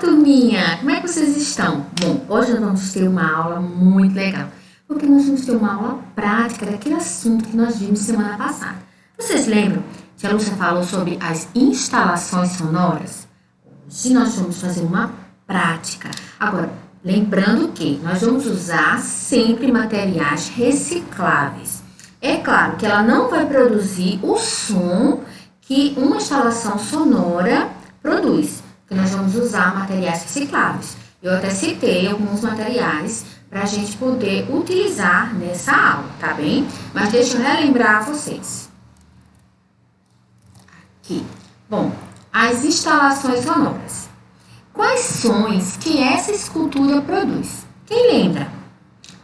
turminha! Como é que vocês estão? Bom, hoje nós vamos ter uma aula muito legal, porque nós vamos ter uma aula prática daquele assunto que nós vimos semana passada. Vocês lembram que a Lúcia falou sobre as instalações sonoras? Hoje nós vamos fazer uma prática. Agora, lembrando que nós vamos usar sempre materiais recicláveis. É claro que ela não vai produzir o som que uma instalação sonora produz, porque nós vamos usar materiais recicláveis. Eu até citei alguns materiais para a gente poder utilizar nessa aula, tá bem? Mas deixa eu relembrar a vocês. Aqui. Bom, as instalações sonoras. Quais sons que essa escultura produz? Quem lembra?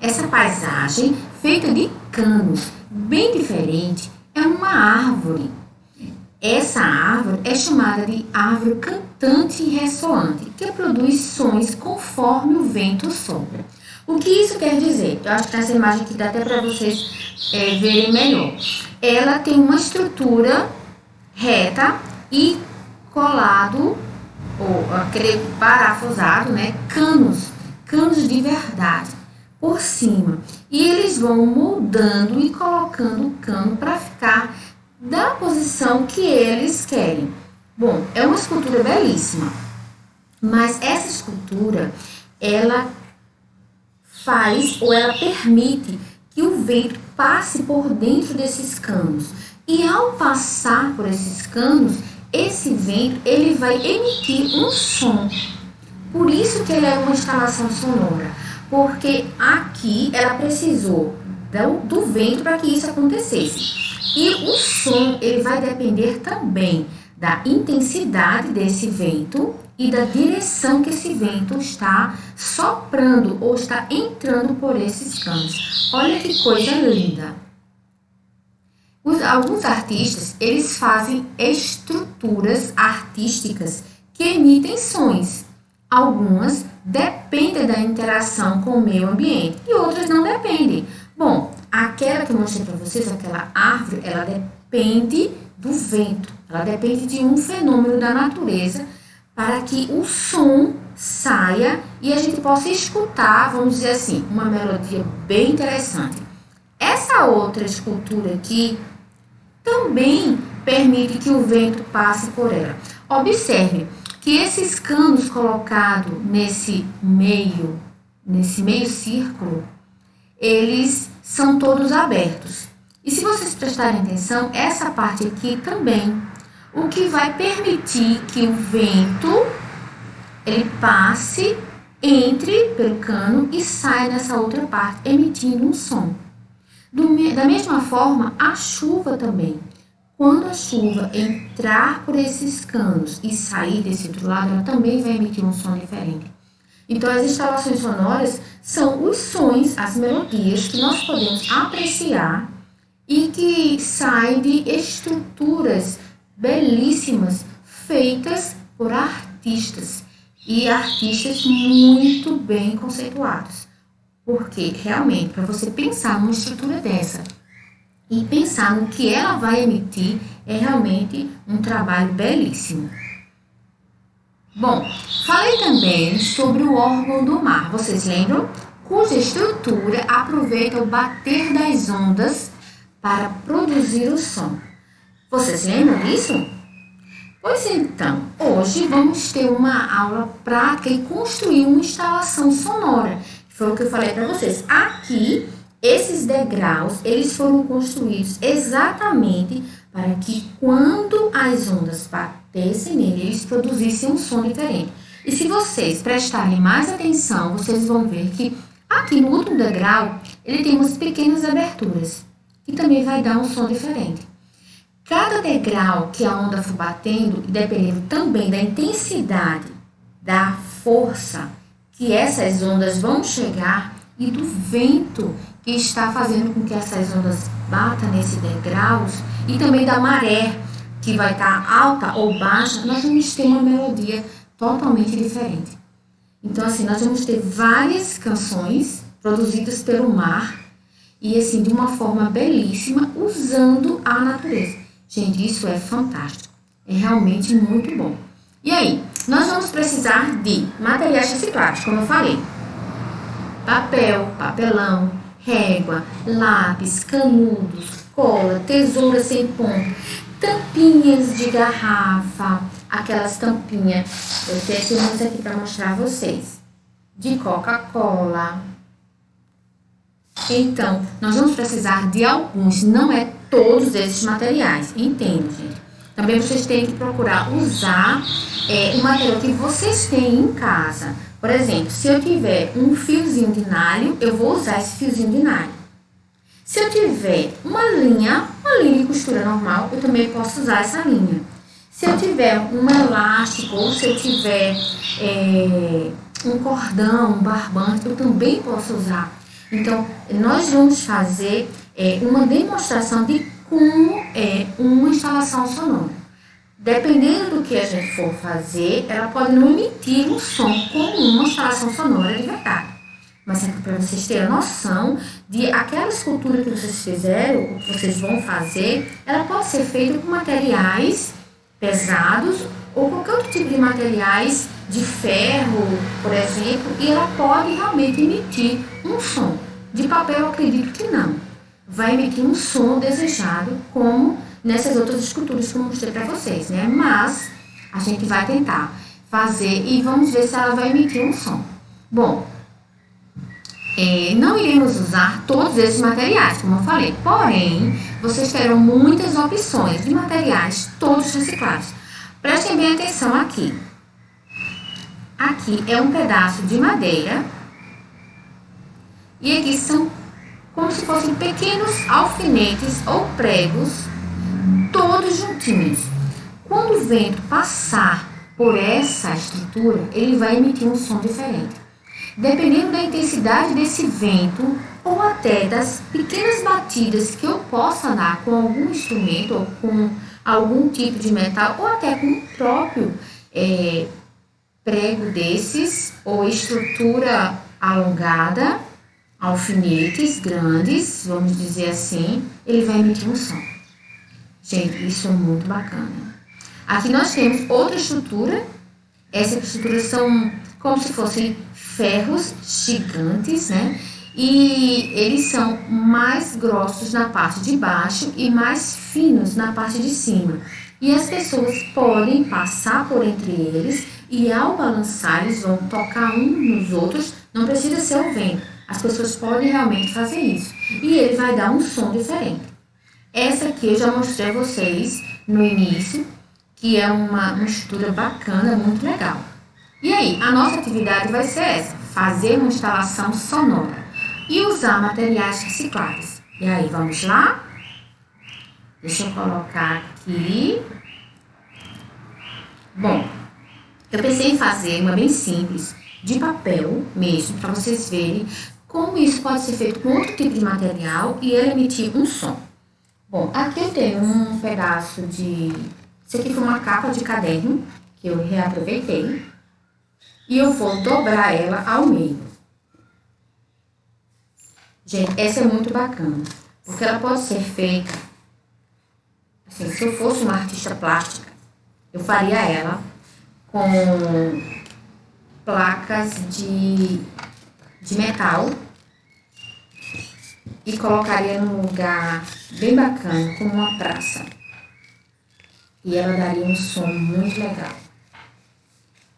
Essa paisagem feita de canos, bem diferente, é uma árvore. Essa árvore é chamada de árvore cantante e ressoante, que produz sons conforme o vento sopra. O que isso quer dizer? Eu acho que nessa imagem aqui dá até para vocês verem melhor. Ela tem uma estrutura reta e colado, ou aquele parafusado, né? Canos de verdade por cima. E eles vão moldando e colocando o cano para ficar da posição que eles querem. Bom, é uma escultura belíssima, mas essa escultura, ela faz ou ela permite que o vento passe por dentro desses canos. E ao passar por esses canos, esse vento, ele vai emitir um som. Por isso que ela é uma instalação sonora, porque aqui ela precisou do vento para que isso acontecesse. E o som, ele vai depender também da intensidade desse vento e da direção que esse vento está soprando ou está entrando por esses canos. Olha que coisa linda! Alguns artistas, eles fazem estruturas artísticas que emitem sons. Algumas dependem da interação com o meio ambiente e outras não dependem. Bom, aquela que eu mostrei para vocês, aquela árvore, ela depende do vento. Ela depende de um fenômeno da natureza para que o som saia e a gente possa escutar, vamos dizer assim, uma melodia bem interessante. Essa outra escultura aqui também permite que o vento passe por ela. Observe que esses canos colocados nesse meio círculo, eles são todos abertos. E se vocês prestarem atenção, essa parte aqui também, o que vai permitir que o vento, ele passe, entre pelo cano e saia nessa outra parte, emitindo um som. Da mesma forma, a chuva também. Quando a chuva entrar por esses canos e sair desse outro lado, ela também vai emitir um som diferente. Então, as instalações sonoras são os sons, as melodias que nós podemos apreciar e que saem de estruturas belíssimas feitas por artistas e artistas muito bem conceituados. Porque, realmente, para você pensar numa estrutura dessa e pensar no que ela vai emitir, é realmente um trabalho belíssimo. Bom, falei também sobre o órgão do mar, vocês lembram? Cuja estrutura aproveita o bater das ondas para produzir o som. Vocês lembram disso? Pois então, hoje vamos ter uma aula prática e construir uma instalação sonora. Foi o que eu falei para vocês. Aqui, esses degraus, eles foram construídos exatamente para que quando as ondas batessem nele, eles produzissem um som diferente. E se vocês prestarem mais atenção, vocês vão ver que aqui no último degrau, ele tem umas pequenas aberturas, que também vai dar um som diferente. Cada degrau que a onda for batendo, dependendo também da intensidade, da força que essas ondas vão chegar e do vento que está fazendo com que essas ondas batam nesse degraus e também da maré que vai estar alta ou baixa, nós vamos ter uma melodia totalmente diferente. Então, assim, nós vamos ter várias canções produzidas pelo mar e, assim, de uma forma belíssima, usando a natureza. Gente, isso é fantástico. É realmente muito bom. E aí, Nós vamos precisar de materiais recicláveis, como eu falei. Papel, papelão, régua, lápis, canudos, cola, tesoura sem ponta, tampinhas de garrafa, aquelas tampinhas, eu tenho umas aqui para mostrar a vocês, de Coca-Cola. Então, nós vamos precisar de alguns, não é todos esses materiais, entende, gente? Também vocês têm que procurar usar o material que vocês têm em casa. Por exemplo, se eu tiver um fiozinho de nylon, eu vou usar esse fiozinho de nylon. Se eu tiver uma linha de costura normal, eu também posso usar essa linha. Se eu tiver um elástico ou se eu tiver um cordão, um barbante, eu também posso usar. Então, nós vamos fazer uma demonstração de como é uma instalação sonora. Dependendo do que a gente for fazer, ela pode não emitir um som como uma instalação sonora de verdade. Mas é para vocês terem a noção de aquela escultura que vocês fizeram, o que vocês vão fazer, ela pode ser feita com materiais pesados ou qualquer outro tipo de materiais de ferro, por exemplo, e ela pode realmente emitir um som. De papel, eu acredito que não. Vai emitir um som desejado, como nessas outras esculturas que eu mostrei para vocês, né? Mas a gente vai tentar fazer e vamos ver se ela vai emitir um som. Bom, não iremos usar todos esses materiais, como eu falei, porém, vocês terão muitas opções de materiais, todos reciclados. Prestem bem atenção aqui. Aqui é um pedaço de madeira e aqui são como se fossem pequenos alfinetes ou pregos, todos juntinhos. Quando o vento passar por essa estrutura, ele vai emitir um som diferente. Dependendo da intensidade desse vento ou até das pequenas batidas que eu possa dar com algum instrumento ou com algum tipo de metal ou até com o próprio prego desses ou estrutura alongada, alfinetes grandes, vamos dizer assim, ele vai emitir um som. Gente, isso é muito bacana. Aqui nós temos outra estrutura. Essas estruturas são como se fossem ferros gigantes, né? E eles são mais grossos na parte de baixo e mais finos na parte de cima. E as pessoas podem passar por entre eles e ao balançar eles vão tocar uns nos outros. Não precisa ser o vento. As pessoas podem realmente fazer isso. E ele vai dar um som diferente. Essa aqui eu já mostrei a vocês no início, que é uma estrutura bacana, muito legal. E aí, a nossa atividade vai ser essa, fazer uma instalação sonora e usar materiais recicláveis. E aí, vamos lá? Deixa eu colocar aqui. Bom, eu pensei em fazer uma bem simples, de papel mesmo, para vocês verem como isso pode ser feito com outro tipo de material e ele emitir um som. Bom, aqui eu tenho um pedaço de... Isso aqui foi uma capa de caderno que eu reaproveitei. E eu vou dobrar ela ao meio. Gente, essa é muito bacana, porque ela pode ser feita... Assim, se eu fosse uma artista plástica, eu faria ela com placas de metal e colocaria num lugar bem bacana, como uma praça. E ela daria um som muito legal.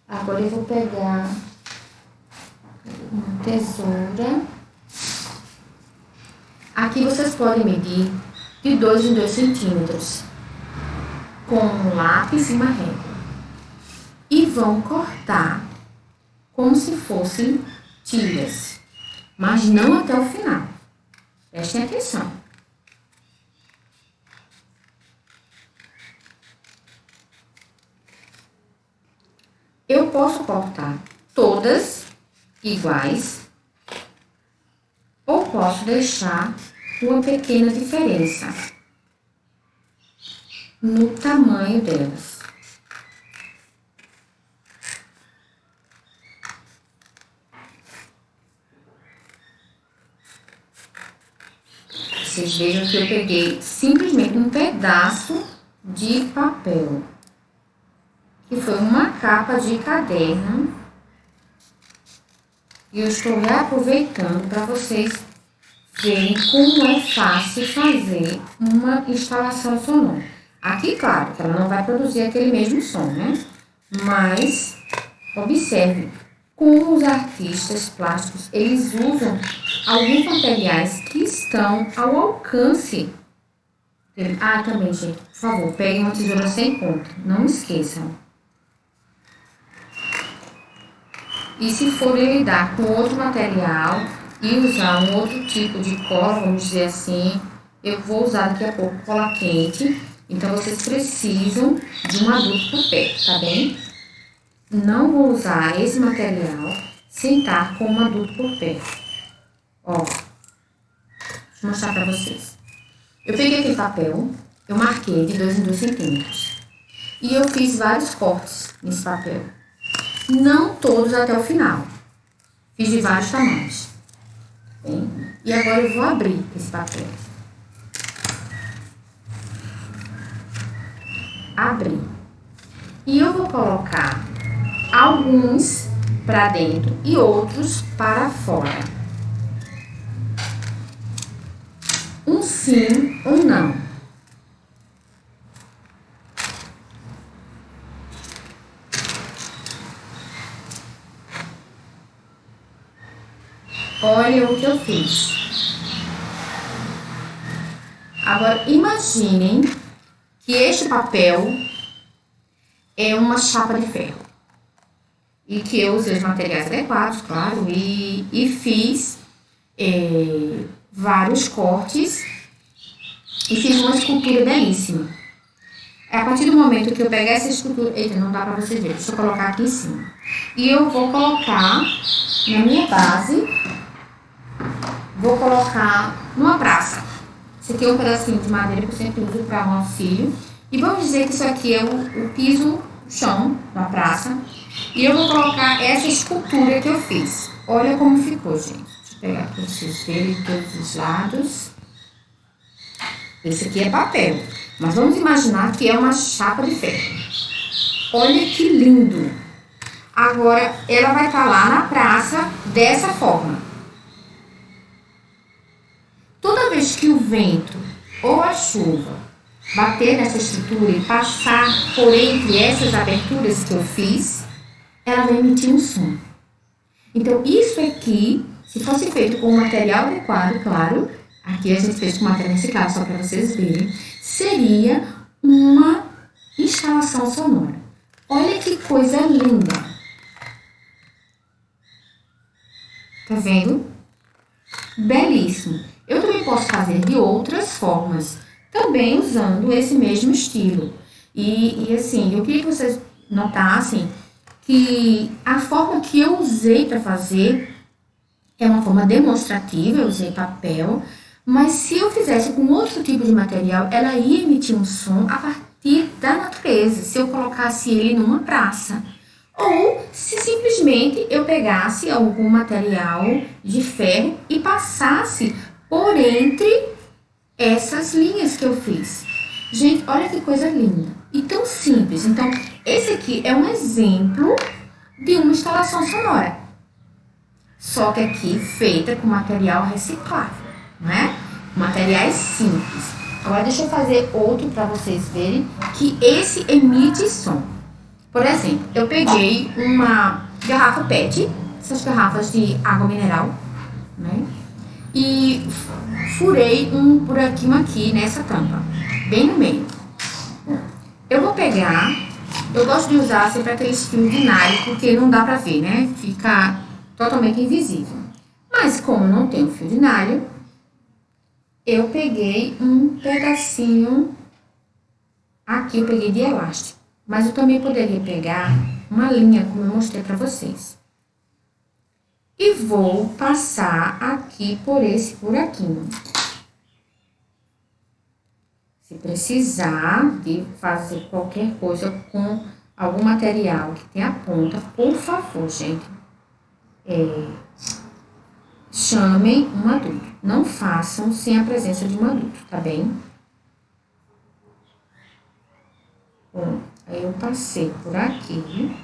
Agora eu vou pegar uma tesoura. Aqui vocês podem medir de 2 em 2 centímetros com um lápis e uma régua. E vão cortar como se fossem tiras, mas não até o final. Prestem atenção. Eu posso cortar todas iguais ou posso deixar uma pequena diferença no tamanho delas. Vocês vejam que eu peguei simplesmente um pedaço de papel, que foi uma capa de caderno. E eu estou reaproveitando para vocês verem como é fácil fazer uma instalação sonora. Aqui, claro, que ela não vai produzir aquele mesmo som, né? Mas, observe como os artistas plásticos, eles usam alguns materiais que estão ao alcance dele. Ah, também, gente, por favor, peguem uma tesoura sem ponta, não esqueçam. E se forem lidar com outro material e usar um outro tipo de cola, vamos dizer assim, eu vou usar daqui a pouco cola quente, então vocês precisam de um adulto por perto, tá bem? Não vou usar esse material sem estar com um adulto por perto. Ó, deixa eu mostrar pra vocês. Eu peguei aquele papel, eu marquei de 2 em 2 centímetros. E eu fiz vários cortes nesse papel. Não todos até o final. Fiz de vários tamanhos. Bem, e agora eu vou abrir esse papel. Abrir. E eu vou colocar alguns para dentro e outros para fora. Um sim, um não. Olha o que eu fiz. Agora, imaginem que este papel é uma chapa de ferro. E que eu usei os materiais adequados, claro, e fiz vários cortes e fiz uma escultura belíssima. A partir do momento que eu pegar essa escultura... Eita, não dá pra vocês verem, deixa eu colocar aqui em cima. E eu vou colocar na minha base, vou colocar numa praça. Esse aqui é um pedacinho de madeira que eu sempre uso para um auxílio. E vamos dizer que isso aqui é o piso, o chão da praça. E eu vou colocar essa escultura que eu fiz. Olha como ficou, gente. Deixa eu pegar aqui para vocês verem de todos os lados. Esse aqui é papel. Mas vamos imaginar que é uma chapa de ferro. Olha que lindo. Agora, ela vai estar lá na praça dessa forma. Toda vez que o vento ou a chuva bater nessa estrutura e passar por entre essas aberturas que eu fiz, ela vai emitir um som. Então, isso aqui, se fosse feito com um material adequado, claro, aqui a gente fez com material reciclado, só para vocês verem, seria uma instalação sonora. Olha que coisa linda. Tá vendo? Belíssimo. Eu também posso fazer de outras formas, também usando esse mesmo estilo. E assim, eu queria que vocês notassem que a forma que eu usei para fazer é uma forma demonstrativa, eu usei papel, mas se eu fizesse com outro tipo de material, ela ia emitir um som a partir da natureza, se eu colocasse ele numa praça. Ou se simplesmente eu pegasse algum material de ferro e passasse por entre essas linhas que eu fiz. Gente, olha que coisa linda e tão simples. Então, esse aqui é um exemplo de uma instalação sonora. Só que aqui feita com material reciclável, não é? Materiais simples. Agora, deixa eu fazer outro para vocês verem que esse emite som. Por exemplo, eu peguei uma garrafa PET, essas garrafas de água mineral, né? E furei um buraquinho aqui nessa tampa, bem no meio. Eu vou pegar, eu gosto de usar sempre aqueles fios de nylon, porque não dá pra ver, né? Fica totalmente invisível. Mas como não tem fio de nylon, eu peguei um pedacinho, aqui eu peguei de elástico. Mas eu também poderia pegar uma linha, como eu mostrei para vocês. E vou passar aqui por esse buraquinho. Se precisar de fazer qualquer coisa com algum material que tenha ponta, por favor, gente, chamem um adulto. Não façam sem a presença de um adulto, tá bem? Bom, Aí eu passei por aqui.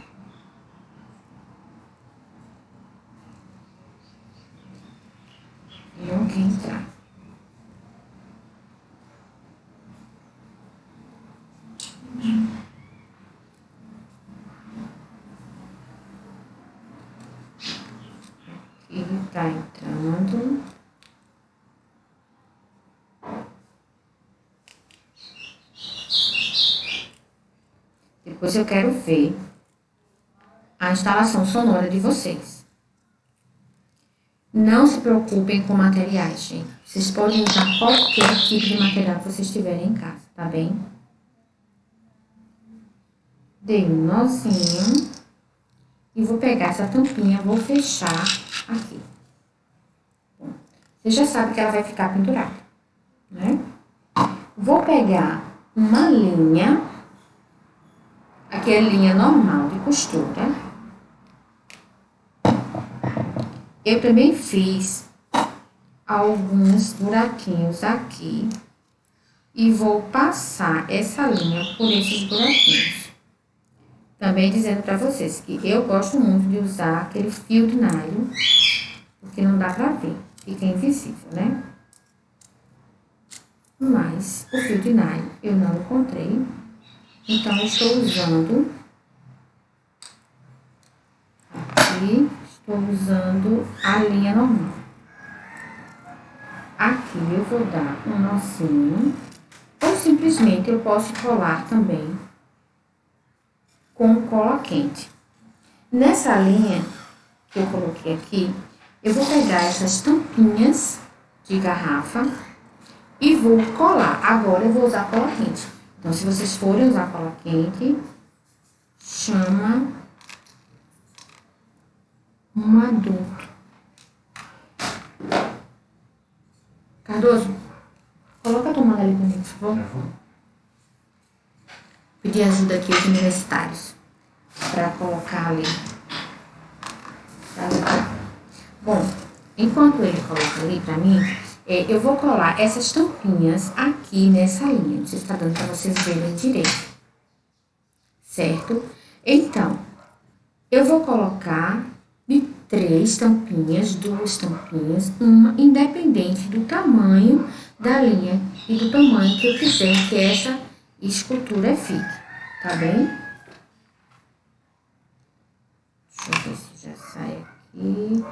E não quer entrar. Ele tá entrando. Depois eu quero ver a instalação sonora de vocês. Não se preocupem com materiais, gente. Vocês podem usar qualquer tipo de material que vocês tiverem em casa, tá bem? Dei um nozinho. E vou pegar essa tampinha, vou fechar aqui. Bom, você já sabe que ela vai ficar pendurada, né? Vou pegar uma linha, aqui é linha normal de costura. Eu também fiz alguns buraquinhos aqui e vou passar essa linha por esses buraquinhos. Também dizendo pra vocês que eu gosto muito de usar aquele fio de nylon, porque não dá pra ver, fica invisível, né? Mas o fio de nylon eu não encontrei, então eu estou usando aqui, estou usando a linha normal. Aqui eu vou dar um nozinho, ou simplesmente eu posso colar também com cola quente. Nessa linha que eu coloquei aqui, eu vou pegar essas tampinhas de garrafa e vou colar. Agora eu vou usar cola quente. Então, se vocês forem usar cola quente, chama um adulto. Cardoso, coloca a tomada ali pra mim, por favor. Pedir ajuda aqui aos universitários para colocar ali. Bom, enquanto ele coloca ali para mim, eu vou colar essas tampinhas aqui nessa linha. Não sei se está dando para vocês verem direito. Certo? Então, eu vou colocar de 3 tampinhas, 2 tampinhas, uma independente do tamanho da linha e do tamanho que eu quiser que essa escultura fique, tá bem? Deixa eu ver se já sai aqui.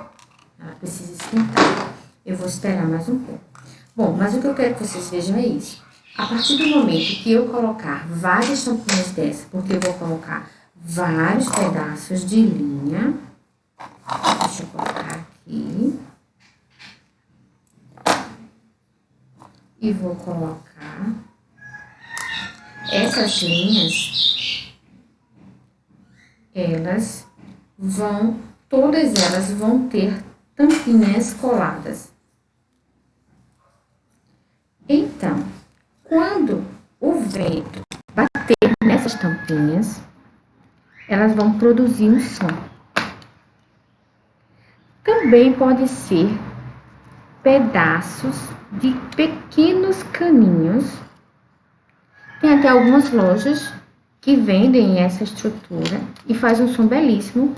Ela precisa esquentar. Eu vou esperar mais um pouco. Bom, mas o que eu quero que vocês vejam é isso. A partir do momento que eu colocar várias tampinhas dessa, porque eu vou colocar vários pedaços de linha. Deixa eu colocar aqui. E vou colocar essas linhas, todas elas vão ter tampinhas coladas. Então, quando o vento bater nessas tampinhas, elas vão produzir um som. Também pode ser pedaços de pequenos caninhos. Tem até algumas lojas que vendem essa estrutura e faz um som belíssimo.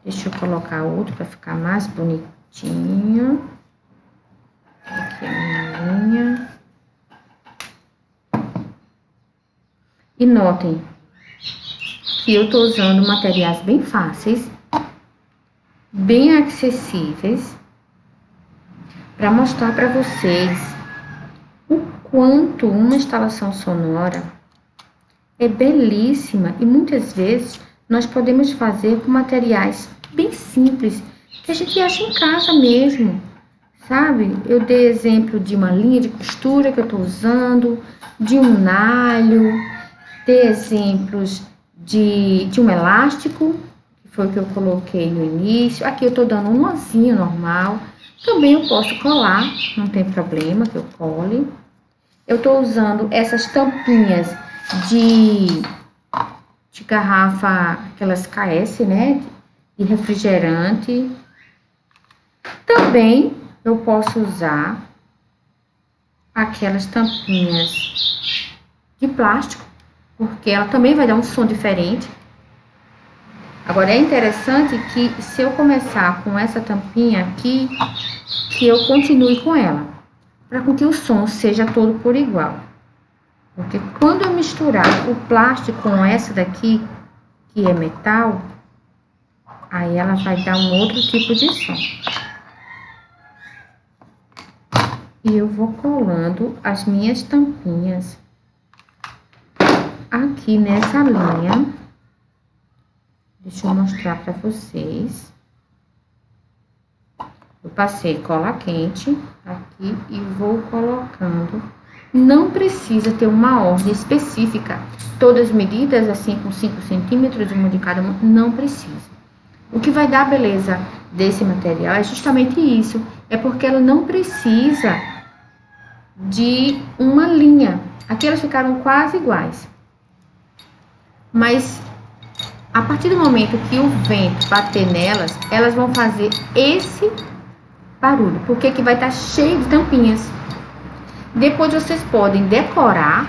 Deixa eu colocar outro para ficar mais bonitinho. Aqui a minha linha. E notem que eu tô usando materiais bem fáceis, bem acessíveis, para mostrar para vocês o quanto uma instalação sonora é belíssima e muitas vezes nós podemos fazer com materiais bem simples que a gente acha em casa mesmo, sabe? Eu dei exemplo de uma linha de costura que eu tô usando, de um nalho, dei exemplos de um elástico, que foi o que eu coloquei no início. Aqui eu tô dando um nozinho normal. Também eu posso colar, não tem problema que eu cole. Eu tô usando essas tampinhas de garrafa, aquelas KS, né? De refrigerante. Também eu posso usar aquelas tampinhas de plástico, porque ela também vai dar um som diferente. Agora, é interessante que se eu começar com essa tampinha aqui, que eu continue com ela, para que o som seja todo por igual. Porque quando eu misturar o plástico com essa daqui, que é metal, aí ela vai dar um outro tipo de som. E eu vou colando as minhas tampinhas aqui nessa linha. Deixa eu mostrar para vocês. Eu passei cola quente aqui e vou colocando. Não precisa ter uma ordem específica. Todas as medidas, assim, com 5 centímetros, uma de cada uma, não precisa. O que vai dar a beleza desse material é justamente isso. É porque ela não precisa de uma linha. Aqui elas ficaram quase iguais. Mas a partir do momento que o vento bater nelas, elas vão fazer esse barulho, porque aqui vai estar cheio de tampinhas. Depois vocês podem decorar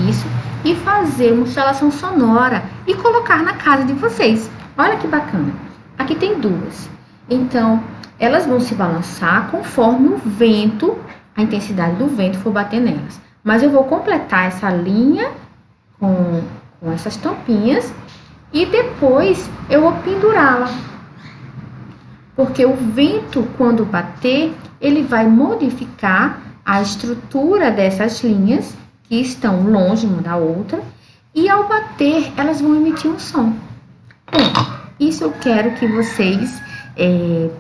isso e fazer uma instalação sonora e colocar na casa de vocês. Olha que bacana. Aqui tem duas. Então, elas vão se balançar conforme o vento, a intensidade do vento for bater nelas. Mas eu vou completar essa linha com essas tampinhas e depois eu vou pendurá-la. Porque o vento, quando bater, ele vai modificar a estrutura dessas linhas, que estão longe uma da outra, e ao bater, elas vão emitir um som. Bom, isso eu quero que vocês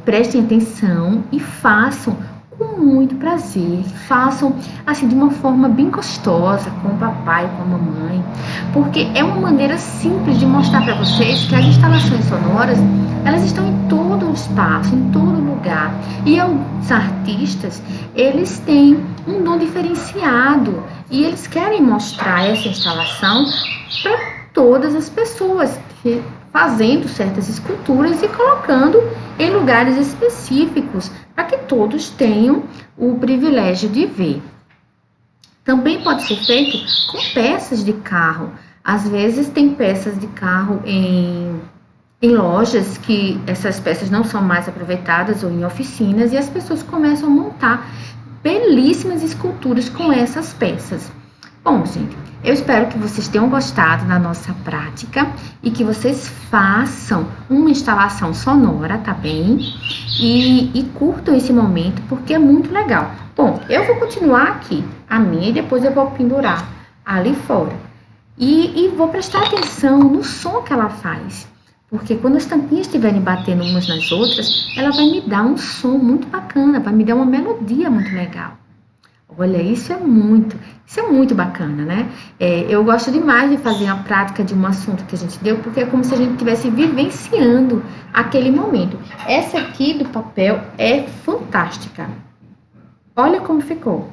prestem atenção e façam com muito prazer, façam assim de uma forma bem gostosa, com o papai, com a mamãe, porque é uma maneira simples de mostrar para vocês que as instalações sonoras, elas estão em todo o espaço, em todo lugar, e os artistas, eles têm um dom diferenciado, e eles querem mostrar essa instalação para todas as pessoas, fazendo certas esculturas e colocando em lugares específicos, para que todos tenham o privilégio de ver. Também pode ser feito com peças de carro. Às vezes tem peças de carro em lojas que essas peças não são mais aproveitadas ou em oficinas e as pessoas começam a montar belíssimas esculturas com essas peças. Bom, gente, eu espero que vocês tenham gostado da nossa prática e que vocês façam uma instalação sonora, tá bem? E curtam esse momento, porque é muito legal. Bom, eu vou continuar aqui a minha e depois eu vou pendurar ali fora. E vou prestar atenção no som que ela faz, porque quando as tampinhas estiverem batendo umas nas outras, ela vai me dar um som muito bacana, vai me dar uma melodia muito legal. Olha, isso é muito bacana, né? Eu gosto demais de fazer a prática de um assunto que a gente deu, porque é como se a gente estivesse vivenciando aquele momento. Essa aqui do papel é fantástica. Olha como ficou.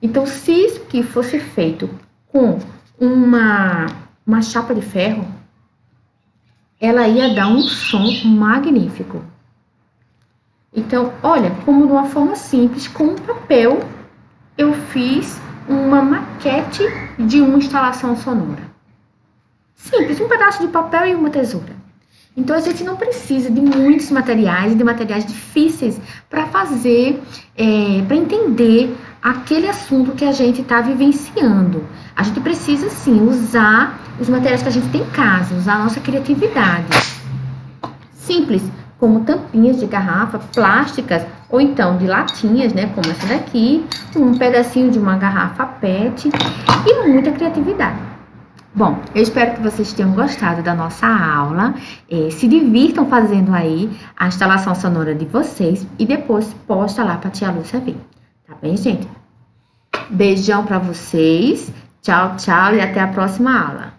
Então, se isso aqui fosse feito com uma chapa de ferro, ela ia dar um som magnífico. Então, olha, como de uma forma simples, com um papel, eu fiz uma maquete de uma instalação sonora. Simples, um pedaço de papel e uma tesoura. Então, a gente não precisa de muitos materiais, de materiais difíceis para fazer, para entender aquele assunto que a gente está vivenciando. A gente precisa, sim, usar os materiais que a gente tem em casa, usar a nossa criatividade. Simples, como tampinhas de garrafa plásticas ou então de latinhas, né, como essa daqui, um pedacinho de uma garrafa PET e muita criatividade. Bom, eu espero que vocês tenham gostado da nossa aula, se divirtam fazendo aí a instalação sonora de vocês e depois posta lá para a tia Lúcia ver, tá bem, gente? Beijão para vocês, tchau, tchau e até a próxima aula.